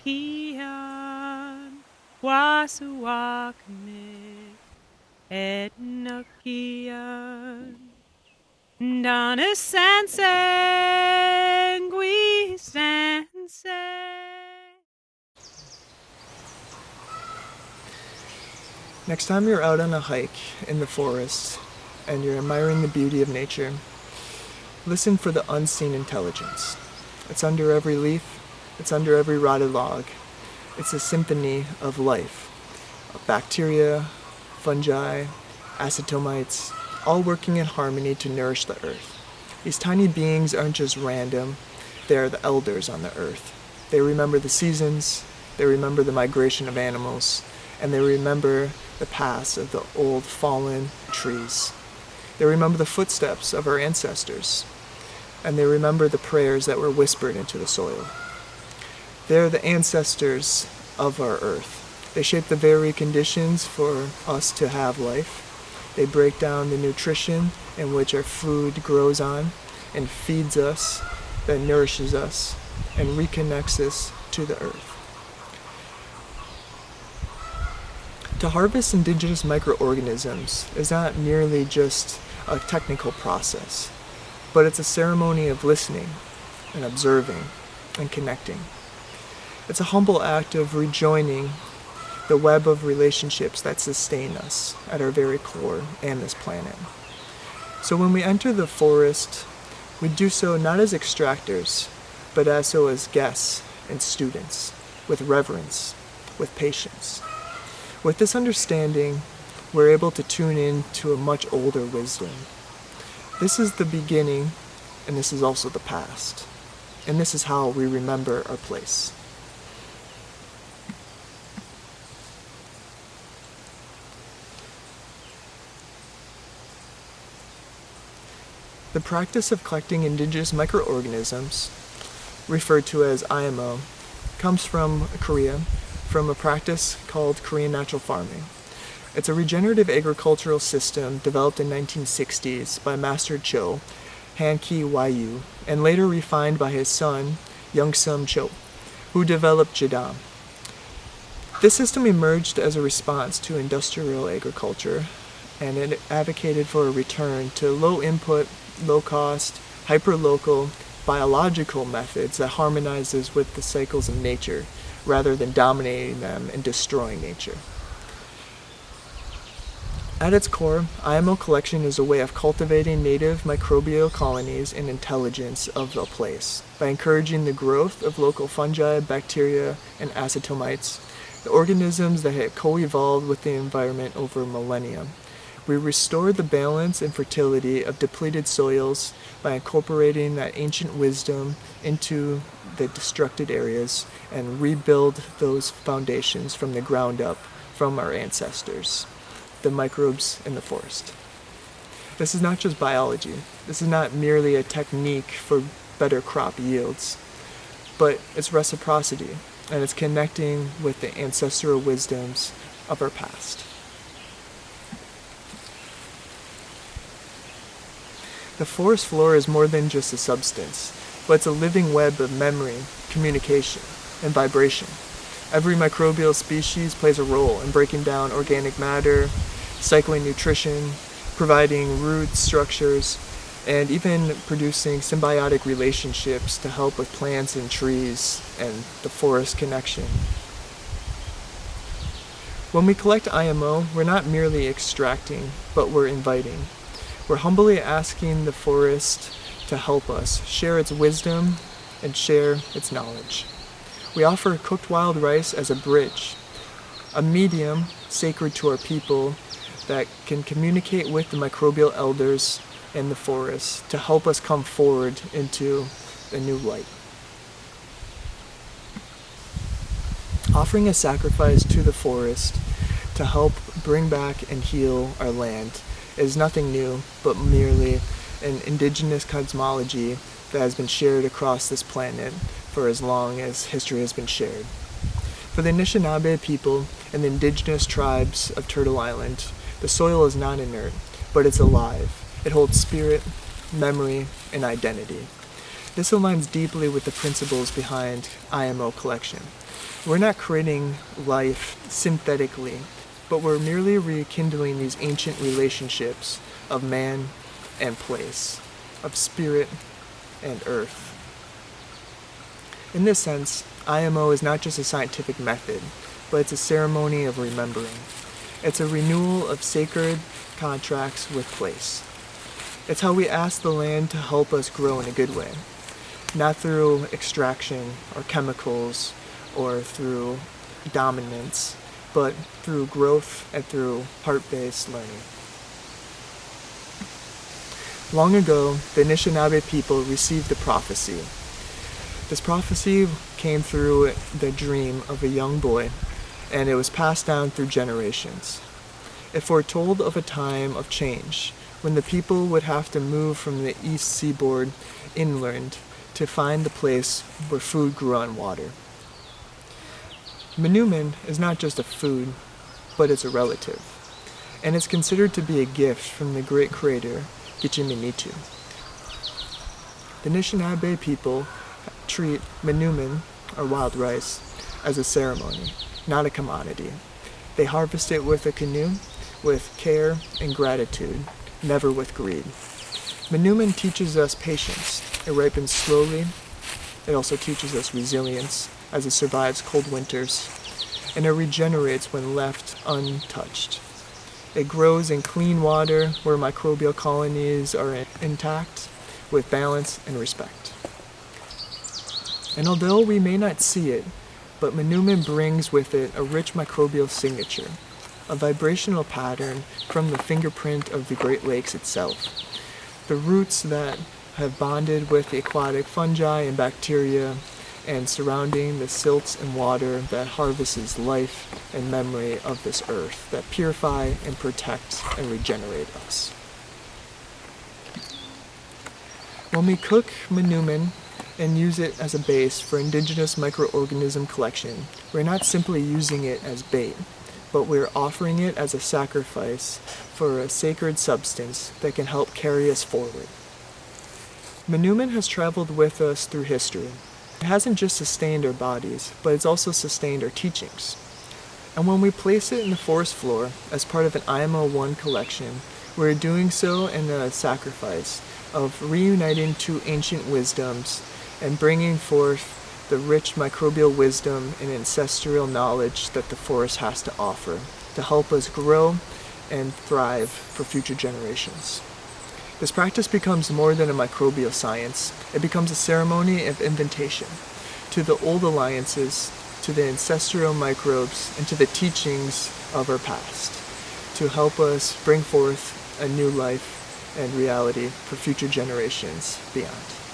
Kian Wasuakme Etnakian Dana Sansangui Sanse. Next time you're out on a hike in the forest and you're admiring the beauty of nature, listen for the unseen intelligence. It's under every leaf, it's under every rotted log. It's a symphony of life, of bacteria, fungi, acetomites, all working in harmony to nourish the earth. These tiny beings aren't just random, they are the elders on the earth. They remember the seasons, they remember the migration of animals, and they remember the past of the old fallen trees. They remember the footsteps of our ancestors, and they remember the prayers that were whispered into the soil. They're the ancestors of our earth. They shape the very conditions for us to have life. They break down the nutrition in which our food grows on and feeds us, that nourishes us, and reconnects us to the earth. To harvest indigenous microorganisms is not merely just a technical process, but it's a ceremony of listening and observing and connecting. It's a humble act of rejoining the web of relationships that sustain us at our very core and this planet. So when we enter the forest, we do so not as extractors, but also as guests and students, with reverence, with patience. With this understanding, we're able to tune in to a much older wisdom. This is the beginning, and this is also the past. And this is how we remember our place. The practice of collecting indigenous microorganisms, referred to as IMO, comes from Korea, from a practice called Korean natural farming. It's a regenerative agricultural system developed in 1960s by Master Cho, Han Ki-Wai-yu, and later refined by his son, Young-sum Cho, who developed JADAM. This system emerged as a response to industrial agriculture, and it advocated for a return to low-input, low-cost, hyper-local, biological methods that harmonizes with the cycles of nature, rather than dominating them and destroying nature. At its core, IMO collection is a way of cultivating native microbial colonies and intelligence of the place by encouraging the growth of local fungi, bacteria, and acetomites, the organisms that had co-evolved with the environment over millennia. We restore the balance and fertility of depleted soils by incorporating that ancient wisdom into the destructed areas and rebuild those foundations from the ground up from our ancestors, the microbes in the forest. This is not just biology. This is not merely a technique for better crop yields, but it's reciprocity, and it's connecting with the ancestral wisdoms of our past. The forest floor is more than just a substance, but it's a living web of memory, communication, and vibration. Every microbial species plays a role in breaking down organic matter, cycling nutrition, providing root structures, and even producing symbiotic relationships to help with plants and trees and the forest connection. When we collect IMO, we're not merely extracting, but we're inviting. We're humbly asking the forest to help us share its wisdom and share its knowledge. We offer cooked wild rice as a bridge, a medium sacred to our people that can communicate with the microbial elders in the forest to help us come forward into a new light. Offering a sacrifice to the forest to help bring back and heal our land is nothing new, but merely an indigenous cosmology that has been shared across this planet for as long as history has been shared. For the Anishaanabe people and the indigenous tribes of Turtle Island, the soil is not inert, but it's alive. It holds spirit, memory, and identity. This aligns deeply with the principles behind IMO collection. We're not creating life synthetically, but we're merely rekindling these ancient relationships of man and place, of spirit and earth. In this sense, IMO is not just a scientific method, but it's a ceremony of remembering. It's a renewal of sacred contracts with place. It's how we ask the land to help us grow in a good way, not through extraction or chemicals or through dominance, but through growth and through heart-based learning. Long ago, the Anishaanabe people received a prophecy. This prophecy came through the dream of a young boy, and it was passed down through generations. It foretold of a time of change, when the people would have to move from the east seaboard inland to find the place where food grew on water. Manuman is not just a food, but it's a relative, and it's considered to be a gift from the great creator, Gichiminitu. The Anishinaabe people treat manuman, or wild rice, as a ceremony, not a commodity. They harvest it with a canoe, with care and gratitude, never with greed. Manuman teaches us patience. It ripens slowly. It also teaches us resilience, as it survives cold winters, and it regenerates when left untouched. It grows in clean water where microbial colonies are intact, with balance and respect. And although we may not see it, but manuman brings with it a rich microbial signature, a vibrational pattern from the fingerprint of the Great Lakes itself. The roots that have bonded with the aquatic fungi and bacteria and surrounding the silts and water that harvests life and memory of this earth, that purify and protect and regenerate us. When we cook manuman and use it as a base for Indigenous Microorganism collection, we're not simply using it as bait, but we're offering it as a sacrifice for a sacred substance that can help carry us forward. Manuman has traveled with us through history. It hasn't just sustained our bodies, but it's also sustained our teachings. And when we place it in the forest floor as part of an IMO 1 collection, we're doing so in a sacrifice of reuniting two ancient wisdoms and bringing forth the rich microbial wisdom and ancestral knowledge that the forest has to offer to help us grow and thrive for future generations. This practice becomes more than a microbial science. It becomes a ceremony of invitation to the old alliances, to the ancestral microbes, and to the teachings of our past to help us bring forth a new life and reality for future generations beyond.